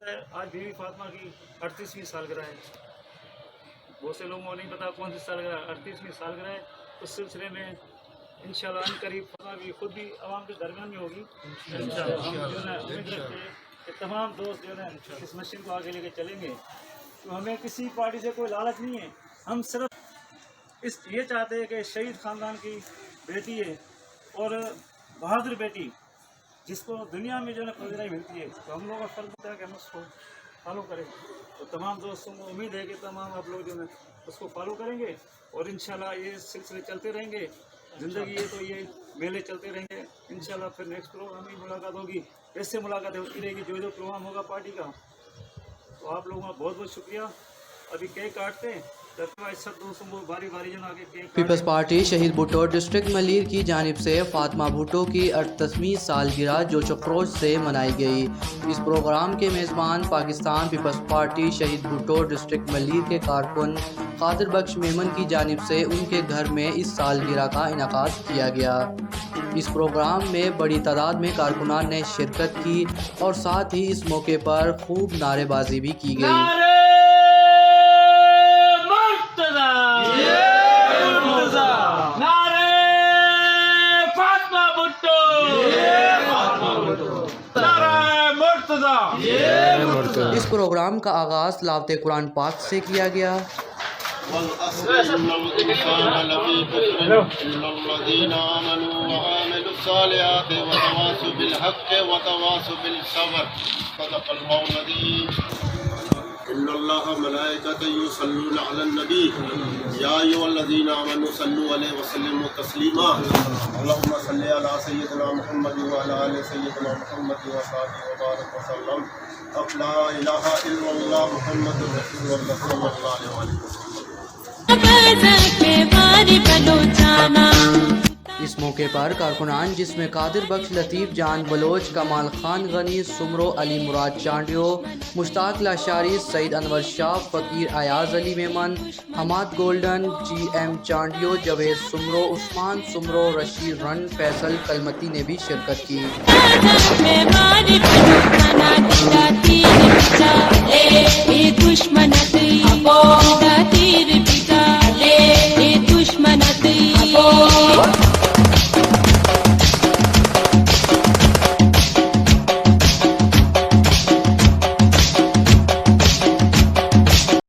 آج بیوی فاطمہ کی 38ویں سالگرہ ہے. بہت سے لوگوں کو نہیں پتا کون سی سالگرہ ہے. 38ویں سالگرہ ہے. اس سلسلے میں انشاءاللہ ان قریب فتح بھی خود بھی عوام کے درمیان میں ہوگی. ہم جو ہے امید رکھتے ہیں کہ تمام دوست جو ہے اس مشن کو آگے لے کے چلیں گے. تو ہمیں کسی پارٹی سے کوئی لالچ نہیں ہے. ہم صرف یہ چاہتے ہیں کہ شہید خاندان کی بیٹی ہے اور بہادر بیٹی جس کو دنیا میں جو ہے پذیرائی ملتی ہے، تو ہم لوگوں کا فرض ہوتا ہے کہ ہم اس کو فالو کریں. تو تمام دوستوں کو امید ہے کہ تمام آپ لوگ جو ہے اس کو فالو کریں گے اور انشاءاللہ یہ سلسلے چلتے رہیں گے. زندگی ہے تو یہ میلے چلتے رہیں گے. انشاءاللہ پھر نیکسٹ پروگرام میں ملاقات ہوگی. ایسے ملاقاتیں ہوتی رہے گی جو پروگرام ہوگا پارٹی کا. تو آپ لوگوں کا بہت بہت شکریہ. ابھی کیک کاٹتے ہیں. پیپلز پارٹی شہید بھٹو ڈسٹرکٹ ملیر کی جانب سے فاطمہ بھٹو کی 38ویں سالگرہ جوش و خروش سے منائی گئی. اس پروگرام کے میزبان پاکستان پیپلز پارٹی شہید بھٹو ڈسٹرکٹ ملیر کے کارکن قادر بخش میمن کی جانب سے ان کے گھر میں اس سالگرہ کا انعقاد کیا گیا. اس پروگرام میں بڑی تعداد میں کارکنان نے شرکت کی اور ساتھ ہی اس موقع پر خوب نعرے بازی بھی کی گئی. اس پروگرام کا آغاز تلاوت قرآن پاک سے کیا گیا. ان اللہ ملائکۃ یصلون علی النبی یا ایھا الذین آمنوا صلوا علیہ وسلموا تسلیما. اللهم صل علی سیدنا محمد وعلی آل سیدنا محمد وصحبہ وبارک وسلم. لا الہ الا اللہ محمد رسول اللہ صلی اللہ علیہ وسلم. اس موقع پر کارکنان جس میں قادر بخش لطیف جان بلوچ، کمال خان غنی، سمرو، علی مراد چانڈیو، مشتاق لاشاری، سعید Anwar Shah, Faqir Ayaz Ali Memon, Hammad Golden, G M Chandio, Javed Soomro, Usman Soomro, Rashid رن، فیصل کلمتی نے بھی شرکت کی.